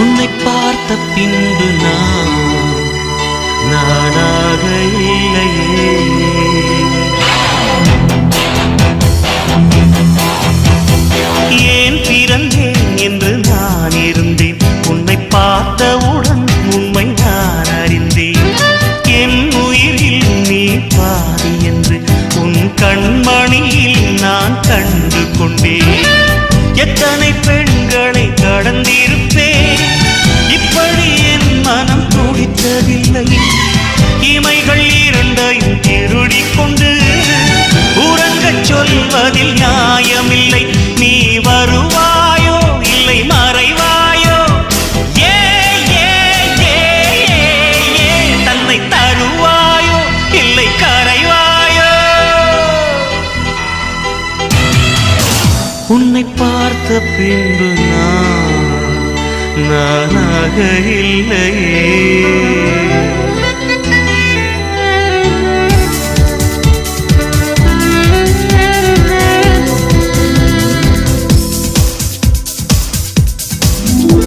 உன்னை பார்த்த பின்பு நானாக இல்லையே. ஏன் பிறந்தேன் என்று நான் இருந்தேன், உன்னை பார்த்தவுடன் உண்மை நான் அறிந்தேன். என் உயிரில் நீ பாதி என்று உன் கண்மணியில் நான் கண்டு கொண்டேன். எத்தனை பெண்களை கடந்திருப்பேன், இப்படி என் மனம் துடித்ததில்லை. இமைகள் இரண்டையும் திருடிக் கொண்டு உறங்கச் சொல்வதில் நியாயமில்லை. நீ வருவாயோ இல்லை மறைவாயோ, ஏ ஏ ஏ ஏ தன்னை தருவாயோ இல்லை கரைவாயோ. உன்னை பார்த்த பின்பு நானாக இல்லையே.